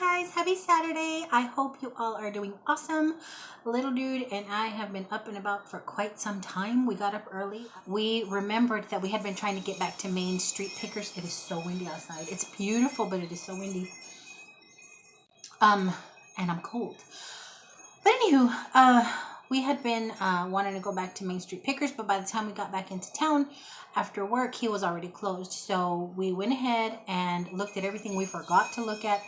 guys, happy Saturday. I hope you all are doing awesome. Little dude and I have been up and about for quite some time. We got up early. We remembered that we had been trying to get back to Main Street Pickers. It is so windy outside. It's beautiful, but it is so windy. And I'm cold. But anywho, we had been wanting to go back to Main Street Pickers, but by the time we got back into town after work, he was already closed. So we went ahead and looked at everything we forgot to look at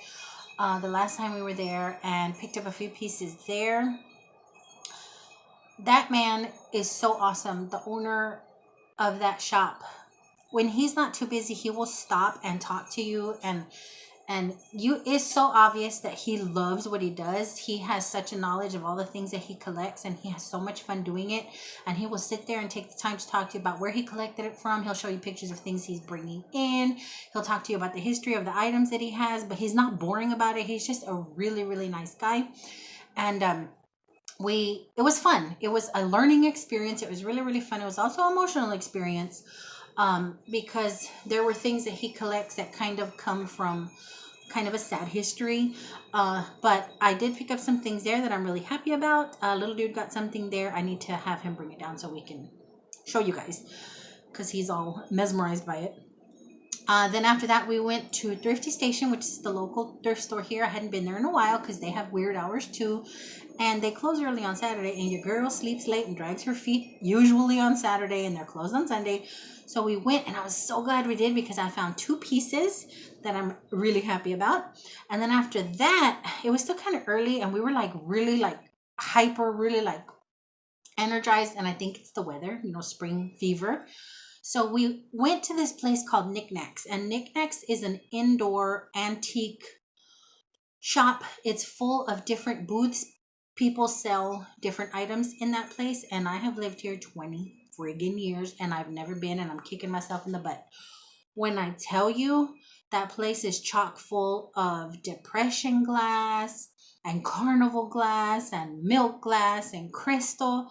the last time we were there and picked up a few pieces there. That man is so awesome. The owner of that shop, when he's not too busy, he will stop and talk to you, and it's so obvious that he loves what he does. He has such a knowledge of all the things that he collects, and he has so much fun doing it. And he will sit there and take the time to talk to you about where he collected it from. He'll show you pictures of things he's bringing in. He'll talk to you about the history of the items that he has, but he's not boring about it. He's just a really, really nice guy. And it was fun. It was a learning experience. It was really, really fun. It was also an emotional experience, because there were things that he collects that kind of come from kind of a sad history, but I did pick up some things there that I'm really happy about. Little dude got something there. I need to have him bring it down so we can show you guys, because he's all mesmerized by it. Then after that, we went to Thrifty Station, which is the local thrift store here. I hadn't been there in a while because they have weird hours too, and they close early on Saturday, and your girl sleeps late and drags her feet usually on Saturday, and they're closed on Sunday. So we went, and I was so glad we did, because I found two pieces that I'm really happy about. And then after that, it was still kind of early, and we were like really like hyper, really like energized, and I think it's the weather, spring fever. So we went to this place called Knickknacks, and Knickknacks is an indoor antique shop. It's full of different booths. People sell different items in that place, and I have lived here 20 friggin' years, and I've never been, and I'm kicking myself in the butt when I tell you that place is chock full of depression glass and carnival glass and milk glass and crystal.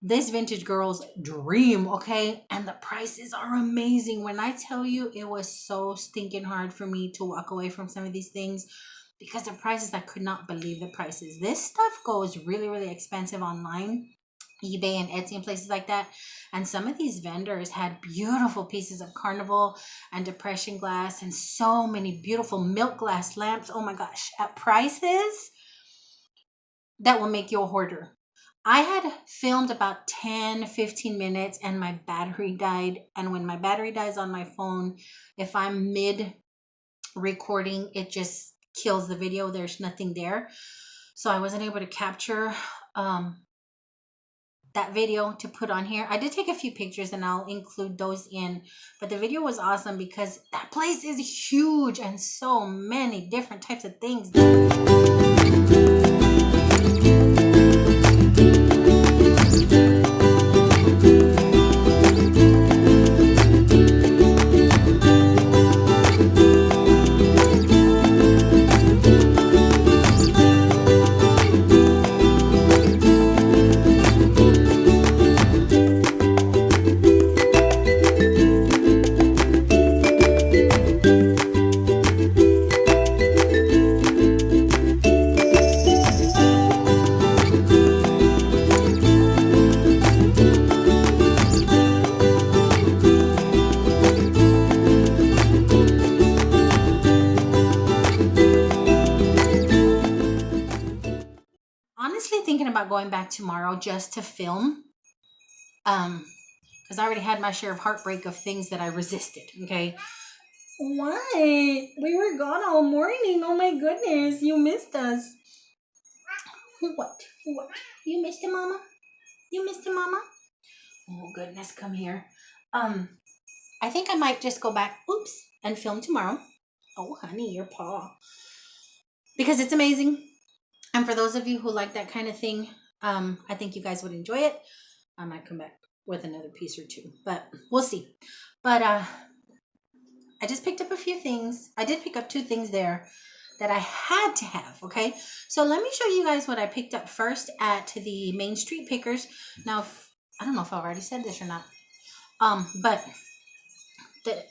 This vintage girl's dream, okay? And the prices are amazing. When I tell you, it was so stinking hard for me to walk away from some of these things because the prices, I could not believe the prices. This stuff goes really, really expensive online, eBay and Etsy and places like that. And some of these vendors had beautiful pieces of carnival and depression glass and so many beautiful milk glass lamps. Oh my gosh, at prices that will make you a hoarder. I had filmed about 10-15 minutes and my battery died. And when my battery dies on my phone, if I'm mid recording, it just kills the video. There's nothing there. So I wasn't able to capture that video to put on here. I did take a few pictures and I'll include those in, but the video was awesome because that place is huge and so many different types of things. Thinking about going back tomorrow just to film, because I already had my share of heartbreak of things that I resisted. Okay, what? We were gone all morning. Oh my goodness, you missed us. What you missed it, mama? You missed it, mama? Oh goodness, come here. I think I might just go back and film tomorrow. Oh honey, your paw, because it's amazing. And for those of you who like that kind of thing, I think you guys would enjoy it. I might come back with another piece or two, but we'll see. But I just picked up a few things. I did pick up two things there that I had to have, okay? So let me show you guys what I picked up first at the Main Street Pickers. Now, I don't know if I've already said this or not, but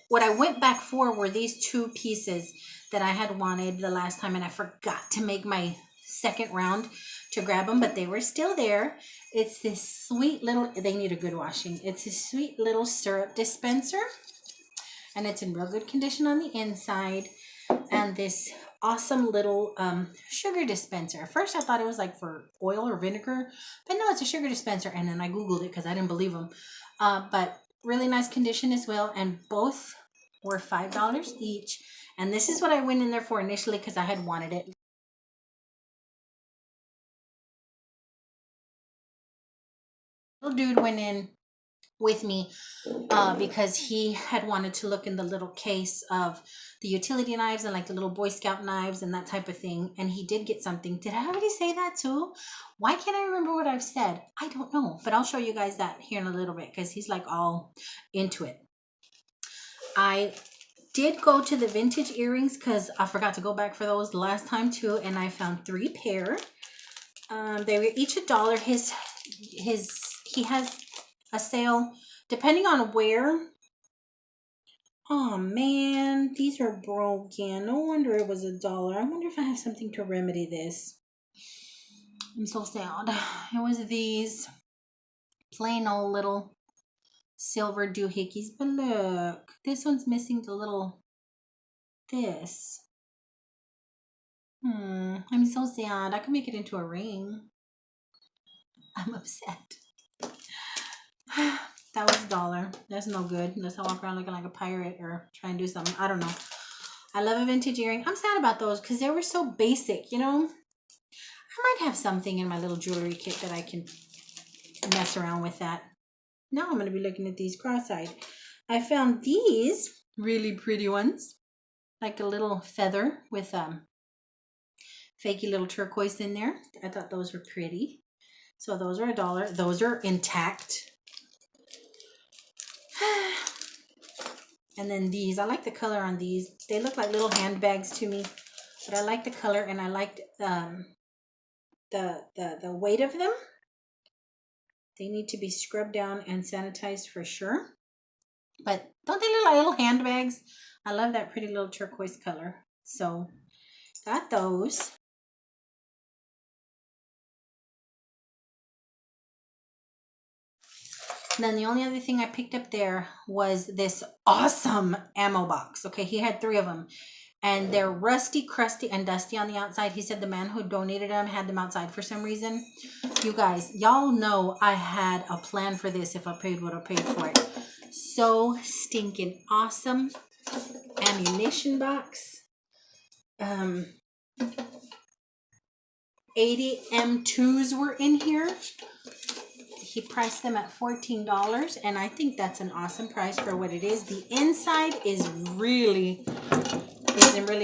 what I went back for were these two pieces that I had wanted the last time, and I forgot to make my second round to grab them, but they were still there. It's this sweet little, they need a good washing. It's a sweet little syrup dispenser, and it's in real good condition on the inside. And this awesome little sugar dispenser. First I thought it was like for oil or vinegar, but no, it's a sugar dispenser. And then I googled it because I didn't believe them. But really nice condition as well, and both were $5 each. And this is what I went in there for initially because I had wanted it. Little dude went in with me because he had wanted to look in the little case of the utility knives and like the little Boy Scout knives and that type of thing, and he did get something. Did I already say that too? Why can't I remember what I've said? I don't know, but I'll show you guys that here in a little bit because he's like all into it. I did go to the vintage earrings because I forgot to go back for those last time too, and I found 3 pair. They were each $1. He has a sale depending on where. Oh man, these are broken. No wonder it was $1. I wonder if I have something to remedy this. I'm so sad. It was these plain old little silver doohickeys, but look, this one's missing the little this. I'm so sad. I could make it into a ring. I'm upset. That was $1. That's no good unless I walk around looking like a pirate or try and do something. I don't know. I love a vintage earring. I'm sad about those because they were so basic, you know. I might have something in my little jewelry kit that I can mess around with that. Now I'm going to be looking at these cross-eyed. I found these really pretty ones. Like a little feather with fakey little turquoise in there. I thought those were pretty. So those were $1. Those are intact. And then these, I like the color on these. They look like little handbags to me, but I like the color and I liked the weight of them. They need to be scrubbed down and sanitized for sure. But don't they look like little handbags? I love that pretty little turquoise color. So got those. And then the only other thing I picked up there was this awesome ammo box. Okay, he had 3 of them. And they're rusty, crusty, and dusty on the outside. He said the man who donated them had them outside for some reason. You guys, y'all know I had a plan for this if I paid what I paid for it. So stinking awesome. Ammunition box. 80 M2s were in here. He priced them at $14, and I think that's an awesome price for what it is. The inside is in really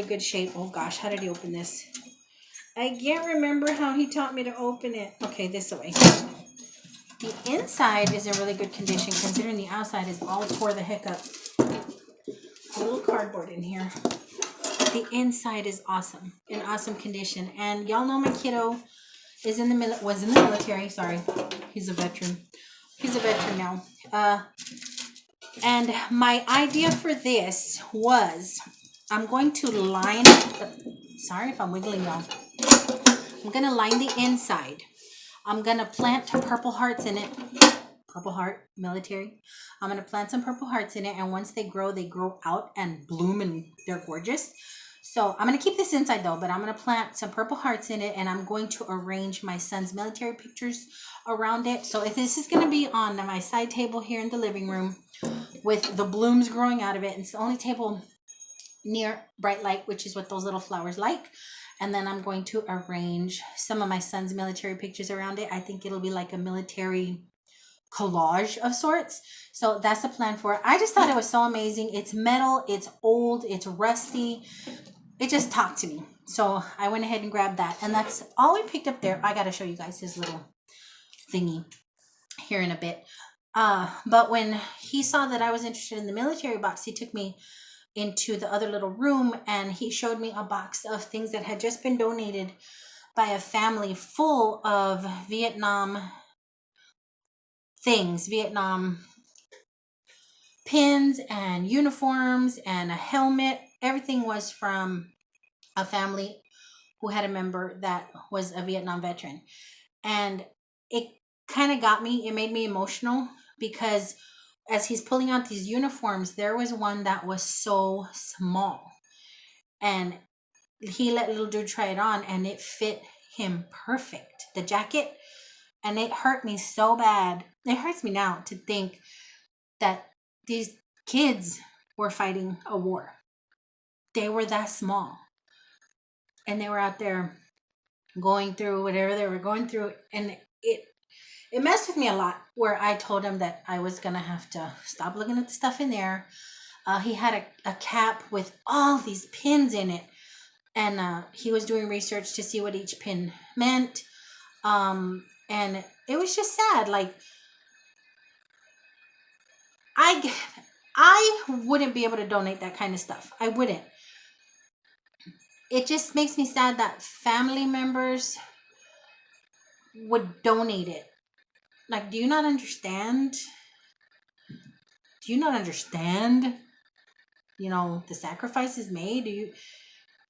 good shape. Oh gosh, how did he open this? I can't remember how he taught me to open it. Okay, this way. The inside is in really good condition, considering the outside is all tore the heck up. A little cardboard in here. The inside is awesome, in awesome condition. And y'all know my kiddo was in the military. Sorry, he's a veteran. He's a veteran now. And my idea for this was, I'm going to line. Sorry if I'm wiggling, y'all. I'm gonna line the inside. I'm gonna plant purple hearts in it. Purple heart military. I'm gonna plant some purple hearts in it, and once they grow out and bloom, and they're gorgeous. So I'm going to keep this inside though, but I'm going to plant some purple hearts in it, and I'm going to arrange my son's military pictures around it. So if this is going to be on my side table here in the living room with the blooms growing out of it. It's the only table near bright light, which is what those little flowers like. And then I'm going to arrange some of my son's military pictures around it. I think it'll be like a military collage of sorts. So that's the plan for it. I just thought it was so amazing. It's metal, it's old, it's rusty. It just talked to me. So I went ahead and grabbed that. And that's all we picked up there. I got to show you guys his little thingy here in a bit. But when he saw that I was interested in the military box, he took me into the other little room and he showed me a box of things that had just been donated by a family full of Vietnam things. Vietnam pins and uniforms and a helmet. Everything was from a family who had a member that was a Vietnam veteran. And it kind of got me, it made me emotional because as he's pulling out these uniforms, there was one that was so small. And he let little dude try it on and it fit him perfect. The jacket, and it hurt me so bad. It hurts me now to think that these kids were fighting a war. They were that small. And they were out there going through whatever they were going through. And it messed with me a lot, where I told him that I was going to have to stop looking at the stuff in there. He had a cap with all these pins in it. And he was doing research to see what each pin meant. And it was just sad. Like, I wouldn't be able to donate that kind of stuff. I wouldn't. It just makes me sad that family members would donate it. Like, do you not understand? Do you not understand? You know, the sacrifices made.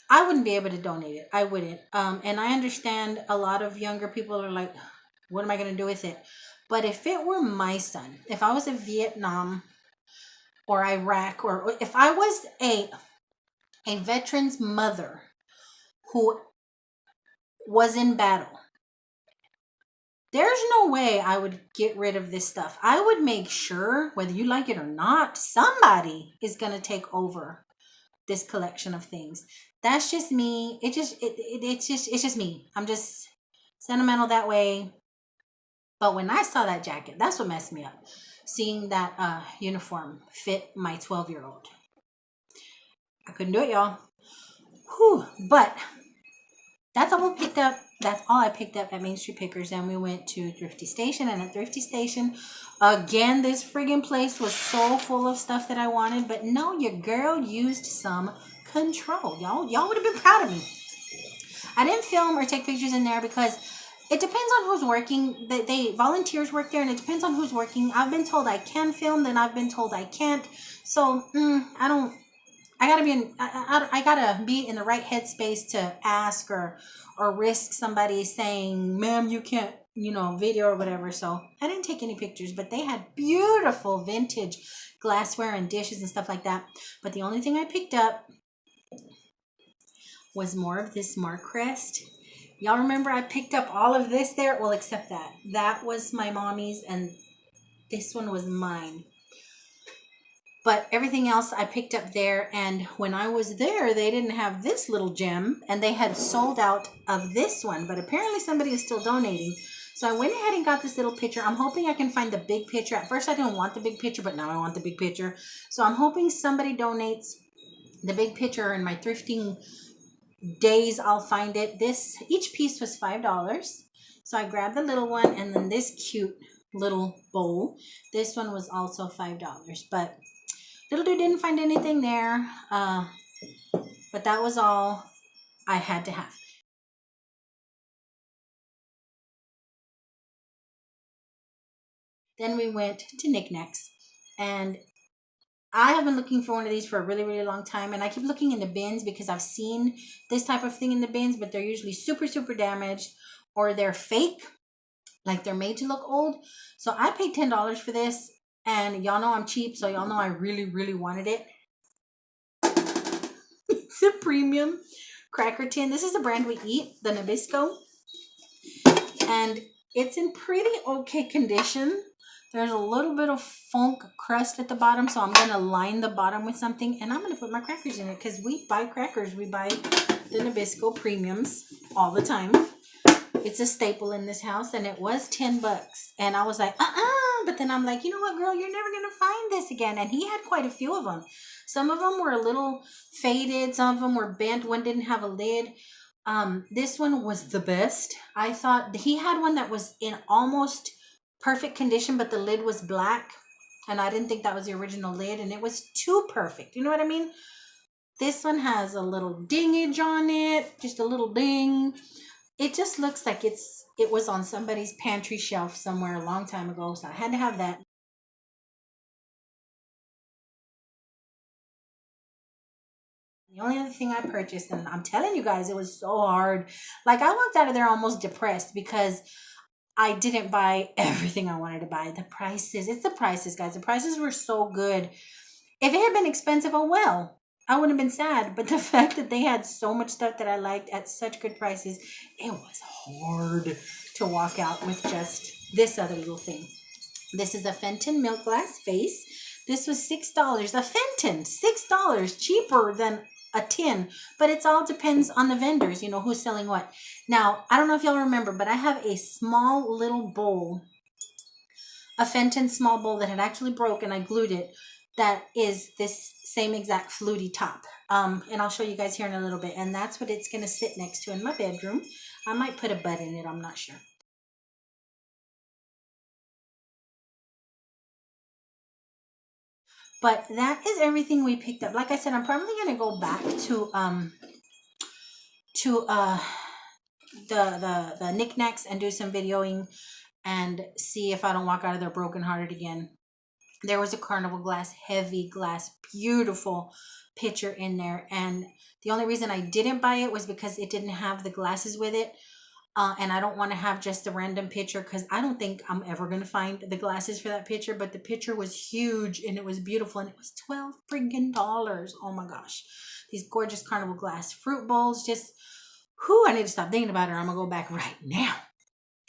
I wouldn't be able to donate it. I wouldn't. And I understand a lot of younger people are like, what am I going to do with it? But if it were my son, if I was in Vietnam or Iraq, or if I was a veteran's mother who was in battle, there's no way I would get rid of this stuff. I would make sure, whether you like it or not, somebody is going to take over this collection of things. That's just me. It's just me. I'm just sentimental that way. But when I saw that jacket, that's what messed me up. Seeing that uniform fit my 12-year-old. I couldn't do it, y'all. Whew. But that's all we picked up. That's all I picked up at Main Street Pickers. Then we went to Thrifty Station. And at Thrifty Station, again, this friggin' place was so full of stuff that I wanted. But no, your girl used some control. Y'all would have been proud of me. I didn't film or take pictures in there because it depends on who's working. They volunteers work there, and it depends on who's working. I've been told I can film, then I've been told I can't. So I don't. I gotta be in the right headspace to ask or risk somebody saying, "Ma'am, you can't," video or whatever. So I didn't take any pictures, but they had beautiful vintage glassware and dishes and stuff like that. But the only thing I picked up was more of this Mark Crest. Y'all remember I picked up all of this there? Well, except that. That was my mommy's and this one was mine. But everything else I picked up there. And when I was there, they didn't have this little gem. And they had sold out of this one. But apparently somebody is still donating. So I went ahead and got this little picture. I'm hoping I can find the big picture. At first I didn't want the big picture, but now I want the big picture. So I'm hoping somebody donates the big picture in my thrifting days. I'll find it. Each piece was $5. So I grabbed the little one, and then this cute little bowl. This one was also $5. But little dude didn't find anything there. But that was all I had to have. Then we went to Knickknacks, and I have been looking for one of these for a really, really long time. And I keep looking in the bins because I've seen this type of thing in the bins, but they're usually super, super damaged, or they're fake, like they're made to look old. So I paid $10 for this, and y'all know I'm cheap, so y'all know I really, really wanted it. It's a premium cracker tin. This is a brand we eat, the Nabisco, and it's in pretty okay condition. There's a little bit of funk crust at the bottom, so I'm going to line the bottom with something, and I'm going to put my crackers in it because we buy crackers. We buy the Nabisco premiums all the time. It's a staple in this house, and it was $10. And I was like, but then I'm like, you know what, girl, you're never going to find this again. And he had quite a few of them. Some of them were a little faded. Some of them were bent. One didn't have a lid. This one was the best. I thought he had one that was in almost perfect condition, but the lid was black, and I didn't think that was the original lid, and it was too perfect. You know what I mean? This one has a little dingage on it, just a little ding. It just looks like it was on somebody's pantry shelf somewhere a long time ago, so I had to have that. The only other thing I purchased, and I'm telling you guys, it was so hard. Like, I walked out of there almost depressed because I didn't buy everything I wanted to buy. The prices, it's the prices, guys. The prices were so good. If it had been expensive, oh well, I wouldn't have been sad. But the fact that they had so much stuff that I liked at such good prices, it was hard to walk out with just this other little thing. This is a Fenton milk glass vase. This was $6. A Fenton, $6, cheaper than a tin. But it all depends on the vendors, you know, who's selling what. Now, I don't know if y'all remember, but I have a small little bowl, a Fenton small bowl that had actually broken. I glued it. That is this same exact fluty top. And I'll show you guys here in a little bit. And that's what it's going to sit next to in my bedroom. I might put a bud in it. I'm not sure. But that is everything we picked up. Like I said, I'm probably going to go back to the Knickknacks and do some videoing and see if I don't walk out of there brokenhearted again. There was a carnival glass, heavy glass, beautiful pitcher in there. And the only reason I didn't buy it was because it didn't have the glasses with it. And I don't want to have just a random pitcher because I don't think I'm ever going to find the glasses for that pitcher. But the pitcher was huge and it was beautiful. And it was $12 friggin'. Oh my gosh. These gorgeous carnival glass fruit bowls. Just, whew, I need to stop thinking about it or I'm going to go back right now.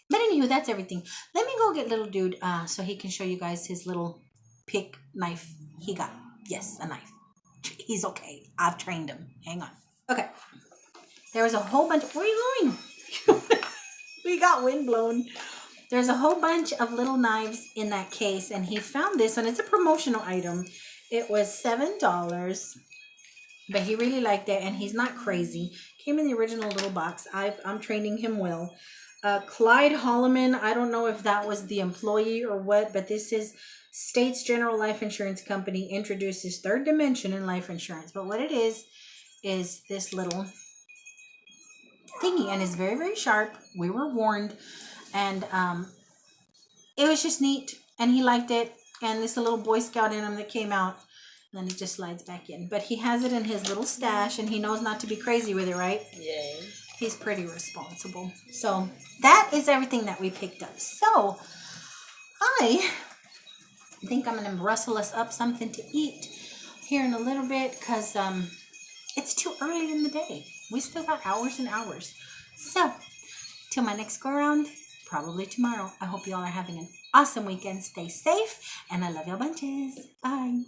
But anywho, that's everything. Let me go get little dude so he can show you guys his little pick knife he got. Yes, a knife. He's okay. I've trained him. Hang on. Okay. There was a whole bunch. Where are you going? We got wind blown. There's a whole bunch of little knives in that case, and he found this one. It's a promotional item. It was $7, but he really liked it, and he's not crazy. Came in the original little box. I'm training him well. Clyde Holloman, I don't know if that was the employee or what, but this is States General Life Insurance Company introduces third dimension in life insurance. But what it is this little thingy, and it's very, very sharp. We were warned, and it was just neat, and he liked it. And this little Boy Scout in him that came out, and then it just slides back in. But he has it in his little stash, and he knows not to be crazy with it, right? Yeah. He's pretty responsible. So that is everything that we picked up. So I think I'm going to rustle us up something to eat here in a little bit because it's too early in the day. We still got hours and hours. So till my next go around, probably tomorrow. I hope you all are having an awesome weekend. Stay safe, and I love y'all bunches. Bye.